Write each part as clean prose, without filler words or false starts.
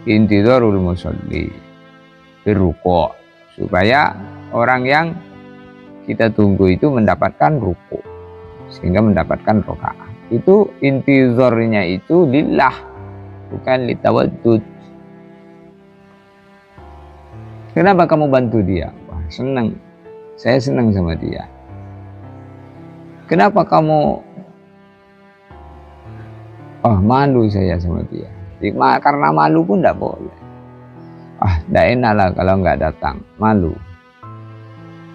intidharul musalli birruku', supaya orang yang kita tunggu itu mendapatkan ruku sehingga mendapatkan rakaat. Itu intizarnya itu lillah, bukan litawaddud. Kenapa kamu bantu dia? Wah, senang, saya senang sama dia. Kenapa kamu? Oh, malu saya sama dia. Karena malu pun tidak boleh. Tidak enak lah kalau nggak datang, malu.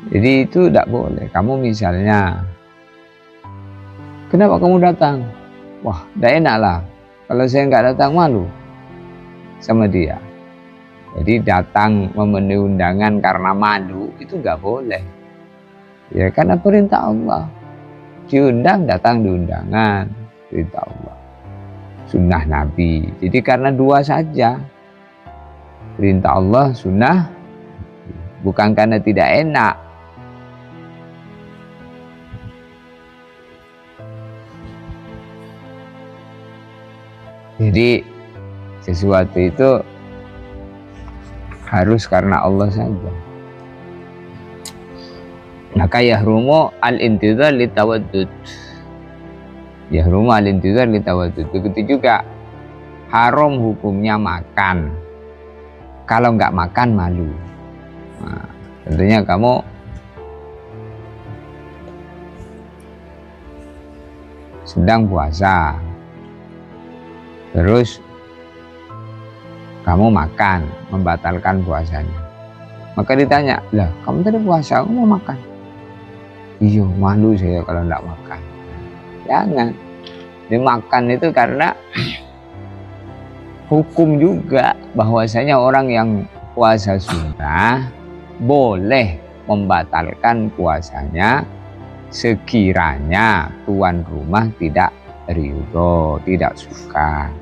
Jadi itu tidak boleh. Kamu misalnya, kenapa kamu datang? Wah, tidak enak lah kalau saya nggak datang, malu sama dia. Jadi datang memenuhi undangan karena malu itu nggak boleh. Ya, karena perintah Allah. Diundang, datang di undangan, perintah Allah. Sunnah Nabi. Jadi karena dua saja, perintah Allah, sunnah, bukan karena tidak enak. Jadi sesuatu itu harus karena Allah saja. Maka yahrumu al-intizar litawaddud. Yahrumu al-intizar litawaddud. Begitu juga haram hukumnya makan. Kalau nggak makan malu. Nah, tentunya kamu sedang puasa, terus kamu makan, membatalkan puasanya. Maka ditanya, lah kamu tadi puasa, kamu mau makan? Iya, malu saya kalau nggak makan. Jangan. Dimakan itu karena hukum juga bahwasanya orang yang puasa sunnah boleh membatalkan puasanya sekiranya tuan rumah tidak ridho, tidak suka.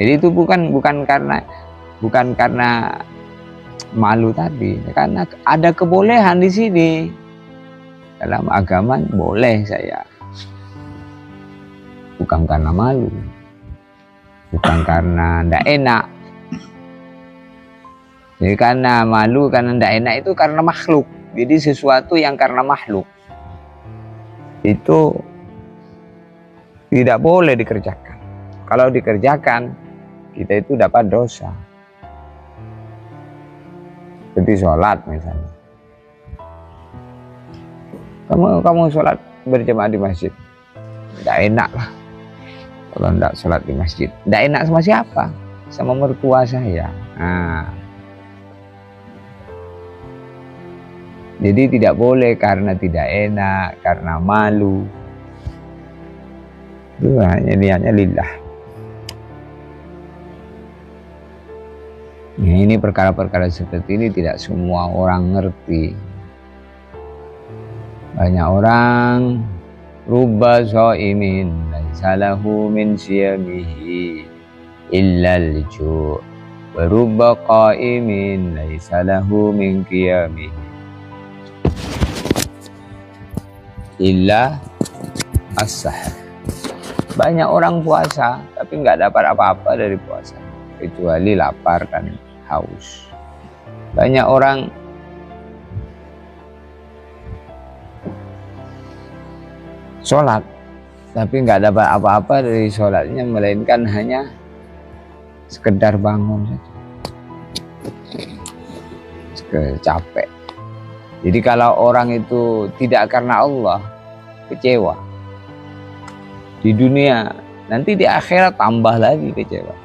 Jadi itu bukan karena malu tadi, karena ada kebolehan di sini. Dalam agama boleh saya, bukan karena malu, bukan karena tidak enak. Jadi karena malu, karena tidak enak itu karena makhluk. Jadi sesuatu yang karena makhluk itu tidak boleh dikerjakan. Kalau dikerjakan, kita itu dapat dosa. Seperti sholat misalnya. Kamu sholat berjamaah di masjid, tidak enak lah kalau tidak sholat di masjid. Tidak enak sama siapa? Sama mertua saya. Nah, jadi tidak boleh karena tidak enak, karena malu. Itu hanya niatnya lillah. Ya, ini perkara-perkara seperti ini tidak semua orang ngerti. Banyak orang rubba shaimin laisa lahu min siyamihi illa al-ju' wa rubba qaimin laisa lahu min qiyamihi illa as-sahar. Banyak orang puasa tapi nggak dapat apa-apa dari puasa kecuali lapar dan haus. Banyak orang sholat tapi nggak dapat apa-apa dari sholatnya, melainkan hanya sekedar bangun saja, capek. Jadi kalau orang itu tidak karena Allah, kecewa di dunia, nanti di akhirat tambah lagi kecewa.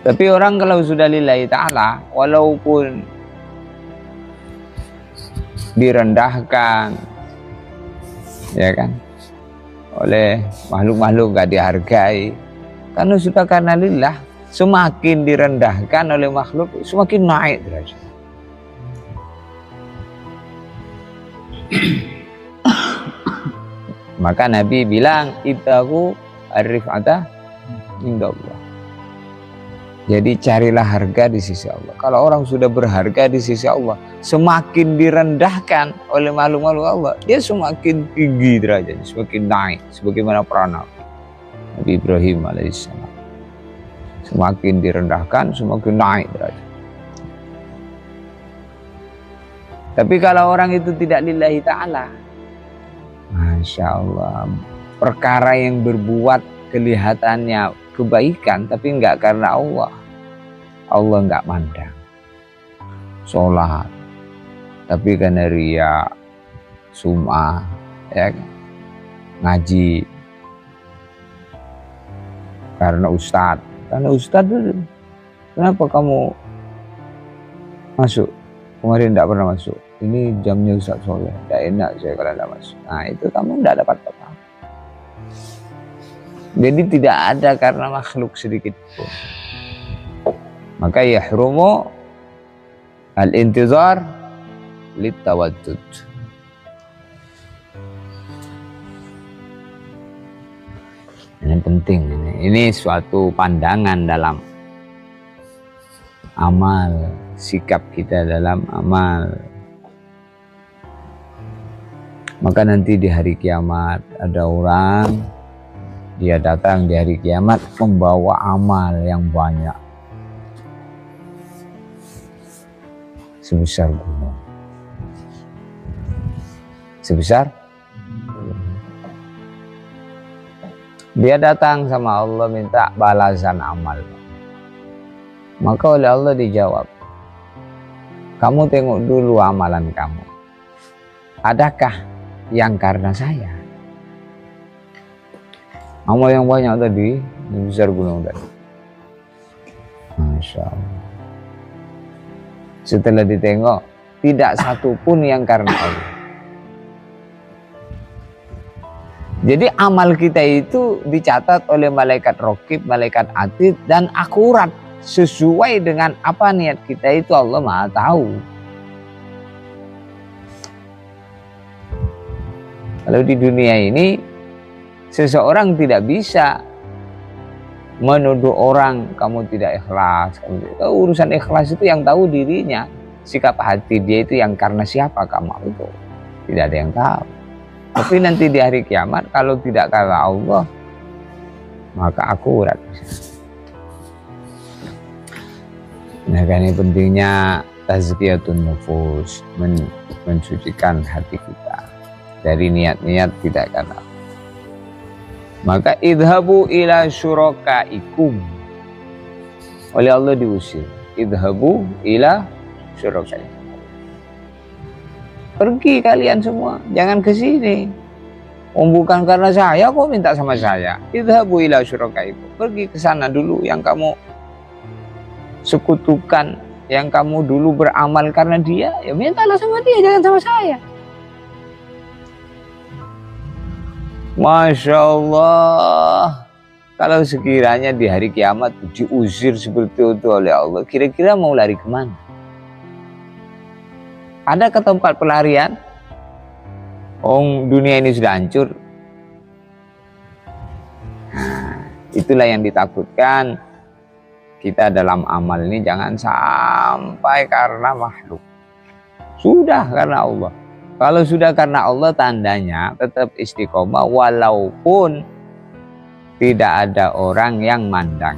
Tapi orang kalau sudah lillahi ta'ala, walaupun direndahkan, ya kan, oleh makhluk-makhluk gak dihargai, karena sudah karena lillah, semakin direndahkan oleh makhluk semakin naik derajat. Maka Nabi bilang ibtagu ar-rif'ata indallah. Jadi carilah harga di sisi Allah. Kalau orang sudah berharga di sisi Allah, semakin direndahkan oleh makhluk-makhluk Allah, dia semakin tinggi derajatnya, semakin naik, sebagaimana para nabi. Nabi Ibrahim alaihissalam. Semakin direndahkan, semakin naik derajat. Tapi kalau orang itu tidak lillahi ta'ala, Masya Allah, perkara yang berbuat kelihatannya kebaikan tapi enggak karena Allah, Allah enggak mandang. Sholat tapi karena riya, sum'ah, ya, ngaji karena ustadz. Karena ustadz dulu, kenapa kamu masuk? Kemarin tidak pernah masuk. Ini jamnya Ustadz Soleh, tidak enak saya kalau tidak masuk. Nah itu kamu tidak dapat apa-apa. Jadi tidak ada karena makhluk sedikit pun. Maka yahrumu al-intizar litawaddud. Ini penting. Ini suatu pandangan dalam amal, sikap kita dalam amal. Maka nanti di hari kiamat ada orang, dia datang di hari kiamat membawa amal yang banyak sebesar gunung. Sebesar? Dia datang sama Allah minta balasan amal. Maka oleh Allah dijawab, kamu tengok dulu amalan kamu. Adakah yang karena saya? Amal yang banyak tadi, besar gunung tadi. Masya Allah. Setelah ditengok, tidak satu pun yang karena Allah. Jadi amal kita itu dicatat oleh malaikat raqib, malaikat atid, dan akurat sesuai dengan apa niat kita itu Allah Maha tahu. Kalau di dunia ini seseorang tidak bisa menuduh orang kamu tidak ikhlas. Urusan ikhlas itu yang tahu dirinya, sikap hati dia itu yang karena siapa kamu itu tidak ada yang tahu. Tapi nanti di hari kiamat kalau tidak karena Allah maka akurat. Nah kan ini pentingnya tazkiyatun nufus, mensucikan hati kita dari niat-niat tidak karena. Maka idhabu ila syurakaikum, oleh Allah diusir, idhabu ila syurakaikum, pergi kalian semua, jangan ke sini. Bukan karena saya kok minta sama saya. Idhabu ila syurakaikum, pergi ke sana dulu yang kamu sekutukan, yang kamu dulu beramal karena dia, ya mintalah sama dia, jangan sama saya. Masya Allah, kalau sekiranya di hari kiamat diusir seperti itu oleh Allah, kira-kira mau lari kemana? Ada ke tempat pelarian? Dunia ini sudah hancur. Nah, itulah yang ditakutkan kita dalam amal ini, jangan sampai karena makhluk. Sudah karena Allah. Kalau sudah karena Allah, tandanya tetap istiqomah walaupun tidak ada orang yang mandang.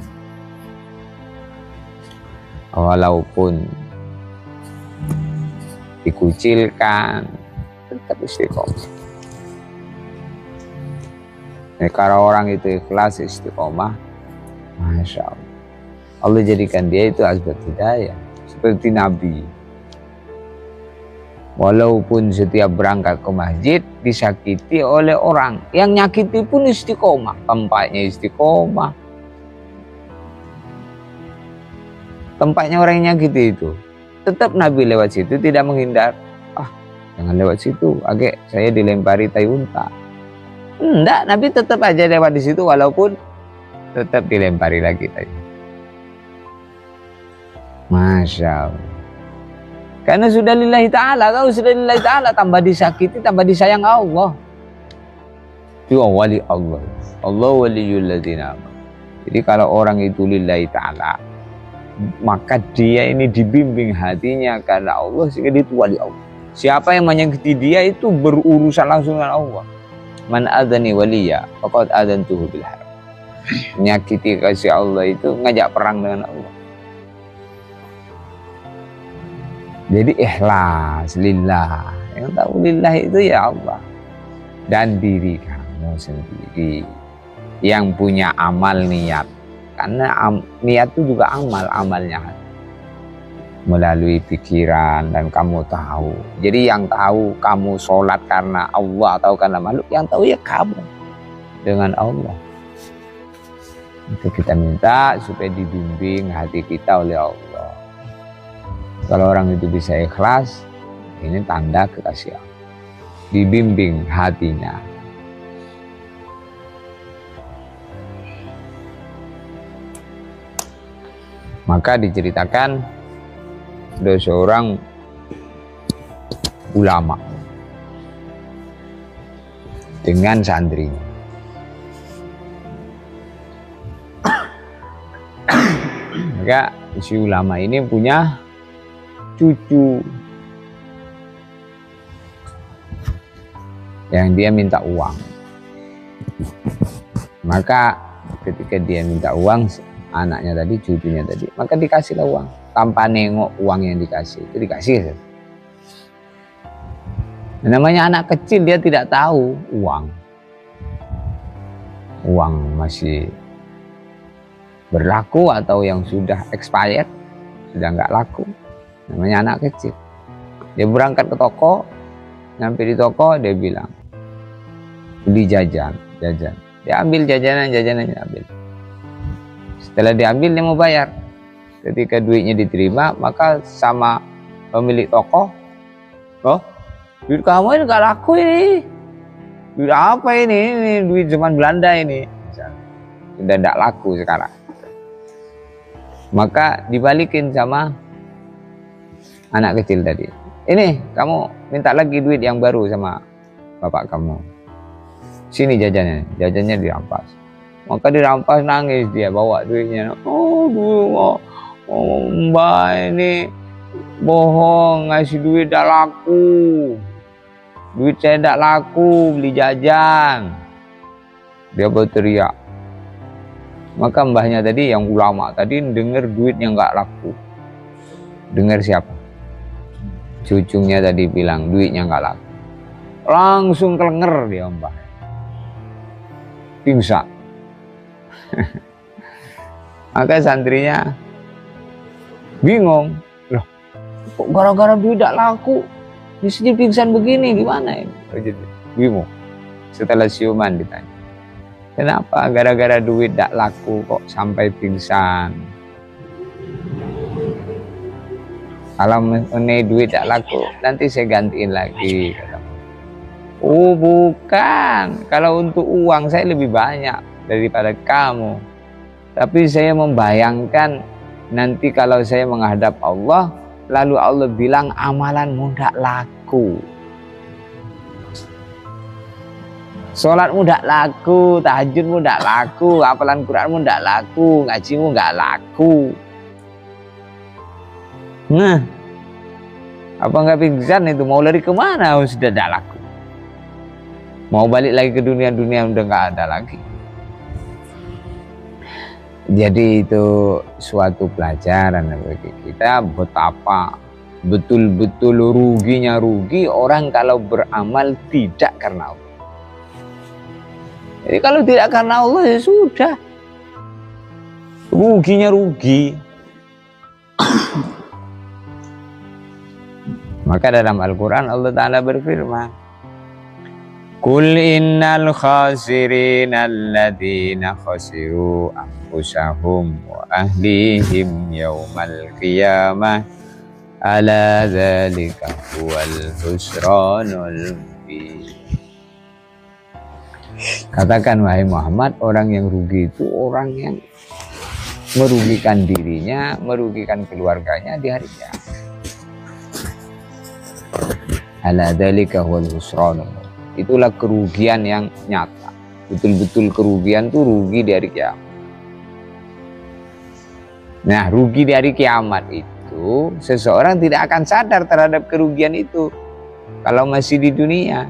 Walaupun dikucilkan, tetap istiqomah. Kalau orang itu ikhlas istiqomah, Masya Allah, Allah jadikan dia itu asbab hidayah seperti Nabi. Walaupun setiap berangkat ke masjid disakiti oleh orang, yang nyakiti pun istiqomah, tempatnya istiqomah. Tempatnya orang yang nyakiti itu, tetap Nabi lewat situ tidak menghindar. Jangan lewat situ, agak saya dilempari tai unta. Enggak, Nabi tetap aja lewat di situ walaupun tetap dilempari lagi tai. Masya Allah. Karena sudah lillahi ta'ala, kalau sudah lillahi ta'ala tambah disakiti, tambah disayang Allah. Itu wali Allah. Allah waliyul ladzina amanu. Jadi kalau orang itu lillahi ta'ala, maka dia ini dibimbing hatinya karena Allah, sehingga dia itu wali Allah. Siapa yang menyakiti dia itu berurusan langsung dengan Allah. Man adzani waliya faqad adzantuhu bil harb. menyakiti kasih Allah itu ngajak perang dengan Allah. Jadi ikhlas lillah, yang tahu lillah itu ya Allah dan diri kamu sendiri yang punya amal niat, karena niat itu juga amalnya melalui pikiran dan kamu tahu. Jadi yang tahu kamu sholat karena Allah atau karena makhluk, yang tahu ya kamu dengan Allah. Itu kita minta supaya dibimbing hati kita oleh Allah. Kalau orang itu bisa ikhlas, ini tanda kekasih Allah. Dibimbing hatinya. Maka diceritakan ada seorang ulama dengan santrinya. Maka si ulama ini punya cucu yang dia minta uang. Maka ketika dia minta uang, anaknya tadi, cucunya tadi, maka dikasihlah uang tanpa nengok uang yang dikasih, itu dikasih. Namanya anak kecil, dia tidak tahu uang masih berlaku atau yang sudah expired, sudah nggak laku. Namanya anak kecil. Dia berangkat ke toko, nyampe di toko dia bilang beli jajan. Dia ambil jajanannya ambil. Setelah diambil dia mau bayar. Ketika duitnya diterima, maka sama pemilik toko, "Oh, duit kamu ini nggak laku ini. Duit apa ini? Ini duit zaman Belanda ini." Sudah tidak laku sekarang. Maka dibalikin sama anak kecil tadi. "Ini kamu minta lagi duit yang baru sama bapak kamu. Sini jajannya dirampas." Maka dirampas, nangis dia, bawa duitnya. "Oh, Mbak ini bohong, ngasih duit tidak laku. Duit saya tidak laku, beli jajan." Dia berteriak. Maka mbahnya tadi, yang ulama tadi, dengar duitnya nggak laku. Dengar siapa? Cucunya tadi bilang duitnya nggak laku. Langsung kelenger dia, mbah. Pingsan. Maka santrinya bingung, loh, kok gara-gara duit tidak laku di sini pingsan begini, gimana ini? Bingung. Setelah siuman ditanya, kenapa gara-gara duit tidak laku kok sampai pingsan? Kalau ini duit tidak laku, nanti saya gantiin lagi. Oh bukan, kalau untuk uang saya lebih banyak daripada kamu. Tapi saya membayangkan nanti kalau saya menghadap Allah, lalu Allah bilang amalanmu tidak laku. Sholatmu tidak laku, tahajudmu tidak laku, hafalan Quranmu tidak laku, ngajimu nggak laku. Nah, apa nggak pingsan itu? Mau lari kemana? Sudah tidak laku. Mau balik lagi ke dunia udah nggak ada lagi. Jadi itu suatu pelajaran bagi kita betapa betul-betul rugi orang kalau beramal tidak karena Allah. Jadi kalau tidak karena Allah ya sudah, ruginya rugi. Maka dalam Al-Quran Allah Ta'ala berfirman, "Qul innal khasirina alladhina khasiru anfusahum wa ahlihim yawmal qiyamah ala dzalika huwal khusranul mubin." Katakan wahai Muhammad, orang yang rugi itu orang yang merugikan dirinya, merugikan keluarganya di hari kiamat. Ala dzalika huwal khusranul mubin. Itulah kerugian yang nyata. Betul-betul kerugian itu rugi di hari kiamat. Nah, rugi di hari kiamat itu seseorang tidak akan sadar terhadap kerugian itu kalau masih di dunia.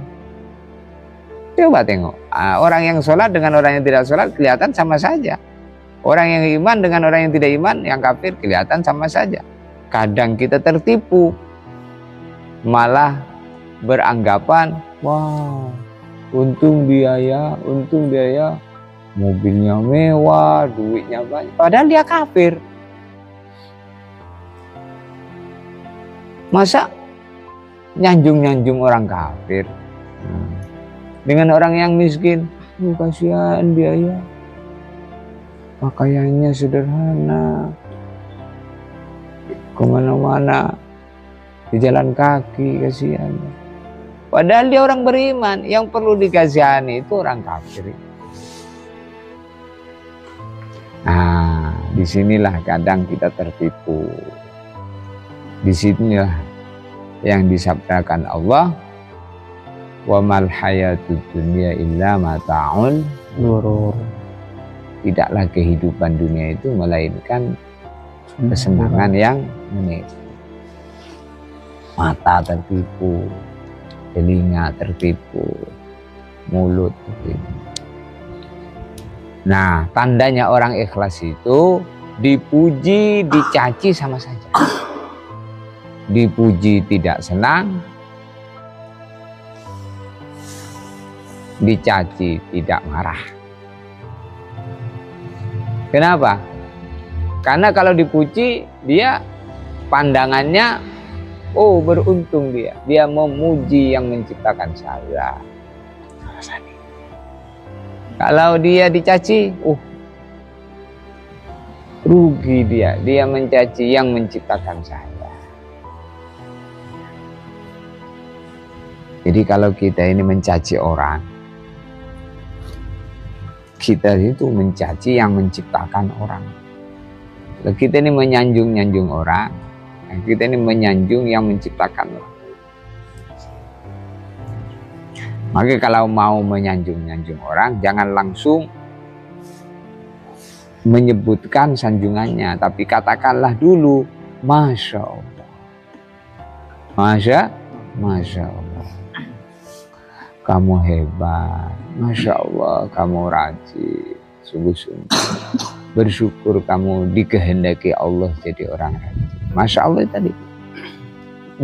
Coba tengok, orang yang sholat dengan orang yang tidak sholat kelihatan sama saja. Orang yang iman dengan orang yang tidak iman, yang kafir kelihatan sama saja. Kadang kita tertipu, malah beranggapan, wah, untung dia ya, mobilnya mewah, duitnya banyak. Padahal dia kafir. Masa nyanjung-nyanjung orang kafir dengan orang yang miskin? Kasihan dia ya, pakaiannya sederhana, kemana-mana di jalan kaki, kasihan. Padahal dia orang beriman. Yang perlu dikasihani itu orang kafir. Nah, disinilah kadang kita tertipu. Disinilah yang disabdakan Allah, wa mal hayatud dunya illa mata'ul ghurur. Tidaklah kehidupan dunia itu melainkan kesenangan yang menipu. Mata tertipu, telinga tertipu, mulut tertipu. Nah, tandanya orang ikhlas itu dipuji, dicaci sama saja. Dipuji tidak senang, dicaci tidak marah. Kenapa? Karena kalau dipuji, dia pandangannya, oh beruntung dia memuji yang menciptakan saya. Kalau dia dicaci, rugi dia mencaci yang menciptakan saya. Jadi kalau kita ini mencaci orang, kita itu mencaci yang menciptakan orang. Kalau kita ini menyanjung-nyanjung orang, kita ini menyanjung yang menciptakan orang. Maka kalau mau menyanjung-nyanjung orang, jangan langsung menyebutkan sanjungannya, tapi katakanlah dulu, Masya Allah. Masya Allah. Kamu hebat, Masya Allah, kamu rajin, sungguh-sungguh. Bersyukur kamu dikehendaki Allah jadi orang rajin. Masya Allah tadi.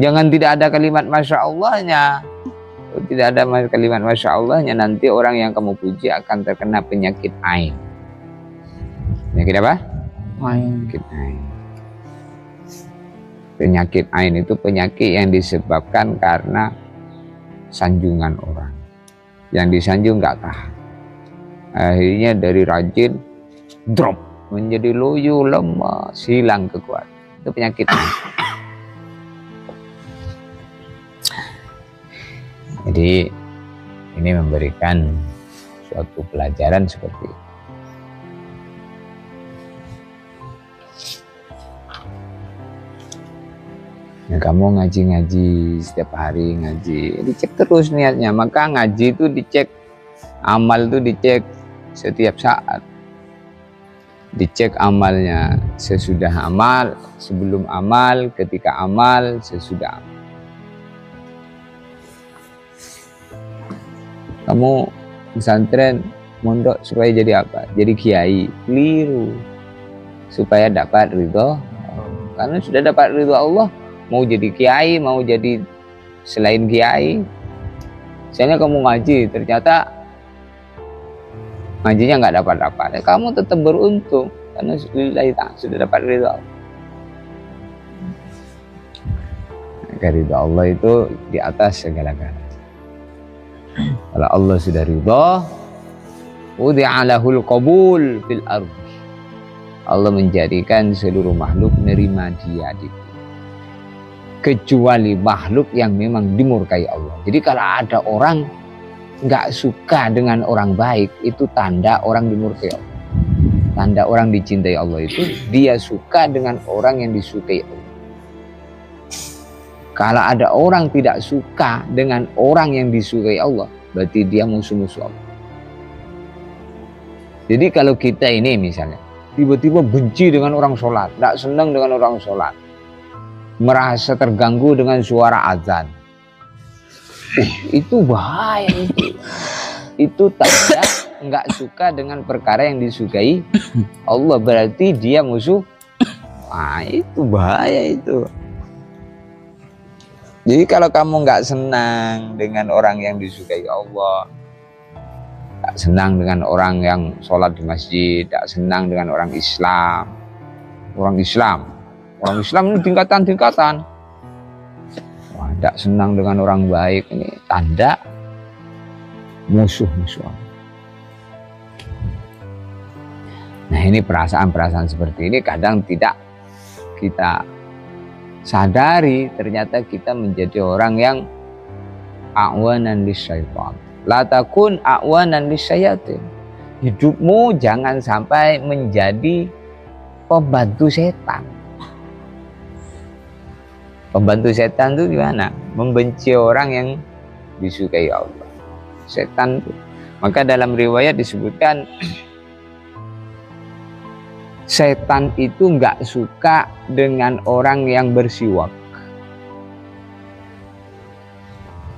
Jangan tidak ada kalimat Masya Allahnya. Tidak ada kalimat Masya Allahnya, nanti orang yang kamu puji akan terkena penyakit ain. Penyakit apa? Ain. Penyakit ain. Penyakit ain itu penyakit yang disebabkan karena sanjungan orang. Yang disanjung nggak tahan, akhirnya dari rajin drop menjadi loyo, lemah, hilang kekuatan. Itu penyakit. Jadi ini memberikan suatu pelajaran seperti itu. Ya, kamu ngaji-ngaji setiap hari, ngaji dicek terus niatnya. Maka ngaji itu dicek, amal itu dicek setiap saat. Dicek amalnya sesudah amal, sebelum amal, ketika amal, sesudah amal. Kamu pesantren mondok supaya jadi apa? Jadi kiai. Keliru. Supaya dapat ridho. Karena sudah dapat ridho Allah, mau jadi kiai, mau jadi selain kiai. Misalnya kamu ngaji, ternyata ngajinya nggak dapat-dapat, ya kamu tetap beruntung karena sudah dapat ridho Allah. Ridho Allah itu di atas segala-galanya. Kalau Allah sudah ridho, wudi'alahul qabul fil ardh. Allah menjadikan seluruh makhluk nerima dia di kecuali makhluk yang memang dimurkai Allah. Jadi kalau ada orang nggak suka dengan orang baik, itu tanda orang dimurkai Allah. Tanda orang dicintai Allah itu dia suka dengan orang yang disukai Allah. Kalau ada orang tidak suka dengan orang yang disukai Allah, berarti dia musuh-musuh Allah. Jadi kalau kita ini misalnya tiba-tiba benci dengan orang sholat, tidak senang dengan orang sholat, merasa terganggu dengan suara azan, itu bahaya itu. itu tanda nggak suka dengan perkara yang disukai Allah, berarti dia musuh. Nah, itu bahaya itu. Jadi kalau kamu nggak senang dengan orang yang disukai Allah, nggak senang dengan orang yang sholat di masjid, nggak senang dengan orang Islam ini tingkatan-tingkatan. Wah, nggak senang dengan orang baik, ini tanda musuh-musuh. Nah, ini perasaan-perasaan seperti ini kadang tidak kita sadari, ternyata kita menjadi orang yang a'wanan lisyaitan. La takun a'wanan lisyayatin. Hidupmu jangan sampai menjadi pembantu setan. Pembantu setan itu gimana? Membenci orang yang disukai Allah. Setan itu. Maka dalam riwayat disebutkan setan itu nggak suka dengan orang yang bersiwak,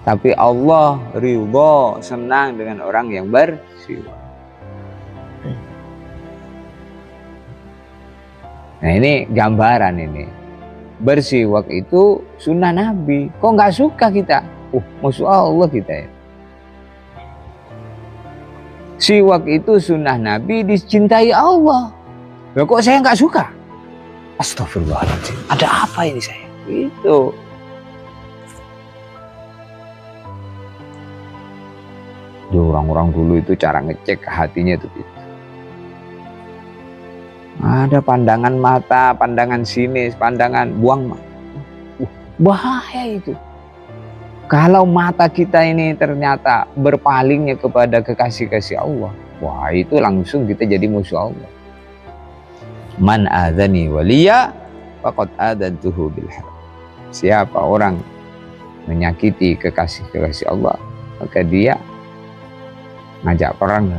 tapi Allah ridho, senang dengan orang yang bersiwak. Nah, ini gambaran ini. Bersiwak itu sunnah Nabi. Kok nggak suka kita? Musuh Allah kita ya. Siwak itu sunnah Nabi, dicintai Allah. Loh, kok saya nggak suka? Astagfirullahaladzim. Ada apa ini saya? Itu. Orang-orang dulu itu cara ngecek hatinya itu. Ada pandangan mata, pandangan sinis, pandangan buang mata. Bahaya itu. Kalau mata kita ini ternyata berpalingnya kepada kekasih-kasih Allah, wah itu langsung kita jadi musuh Allah. Man adzani waliya faqad adantuhu bil harb. Siapa orang menyakiti kekasih-kekasih Allah, maka dia ngajak perang.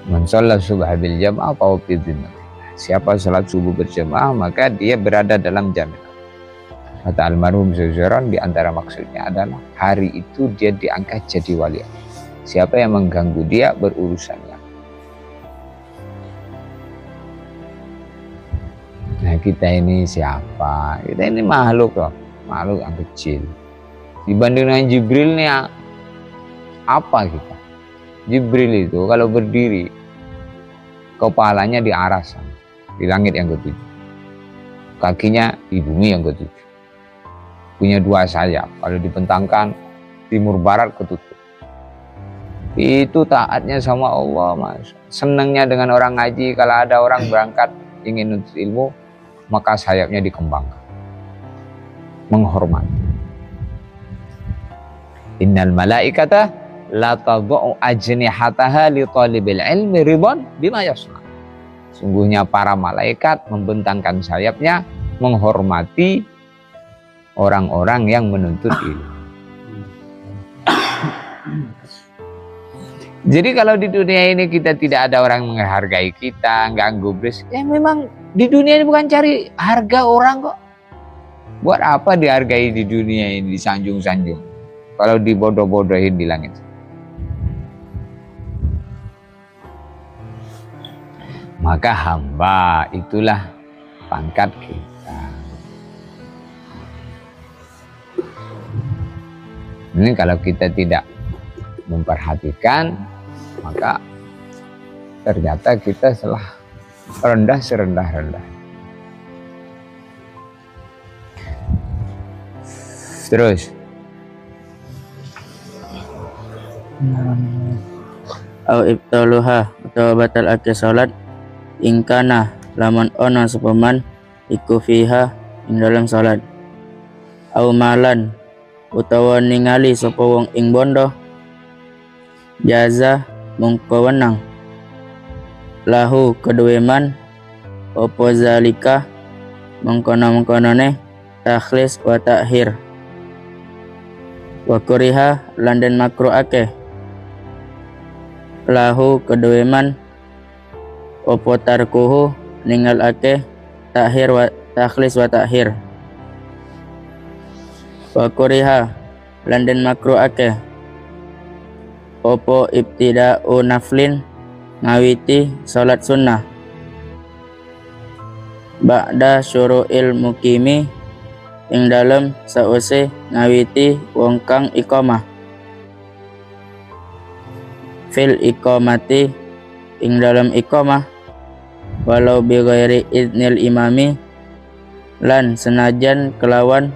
Man shalla subha bil jam'ah fa fi dhimmatillah. Siapa salat subuh berjamaah, maka dia berada dalam jaminan. Kata almarhum Syaikhul di antara maksudnya adalah hari itu dia diangkat jadi wali. Siapa yang mengganggu dia berurusannya. Nah, kita ini siapa? Kita ini makhluk loh, makhluk yang kecil. Dibanding dengan Jibril nih, apa kita? Jibril itu kalau berdiri, kepalanya di aras, di langit yang ketujuh. Kakinya di bumi yang ketujuh. Punya dua sayap, kalau dibentangkan timur barat ketutup. Itu taatnya sama Allah, Mas. Senangnya dengan orang ngaji, kalau ada orang berangkat ingin menuntut ilmu, maka sayapnya dikembangkan, menghormati. Innal malaikata la tadau ajnihataha li talibil ilmi ridwan bima yasna. Sungguhnya para malaikat membentangkan sayapnya menghormati orang-orang yang menuntut ilmu. Jadi kalau di dunia ini kita tidak ada orang menghargai kita, nggak gubris, ya memang di dunia ini bukan cari harga orang kok. Buat apa dihargai di dunia ini, disanjung-sanjung, kalau dibodoh-bodohin di langit. Maka hamba itulah pangkat kita. Ini kalau kita tidak memperhatikan, maka ternyata kita telah rendah serendah-rendah. Terus au ibtaluha atau batal ake salat ingkana laman ono sepaman iku fiha ing dalam salat au malan utawa ningali sapa wong ing bondo jaza mongko wenang lahu kedue man opo zalika mengkono-mengkonone takhlis wa takhir wa kuriha landan makruh akeh lahu kedue man opo tarkuhu ningal akeh takhir wa takhlis wa takhir wa kuriha landan makruh akeh opo ibtida'u naflin ngawiti salat sunnah ba'da syuru'il mukimi ing dalem sause ngawiti wong kang iqamah fil iqamati ing dalem iqamah walau bi ghairi idnil imami lan senajan kelawan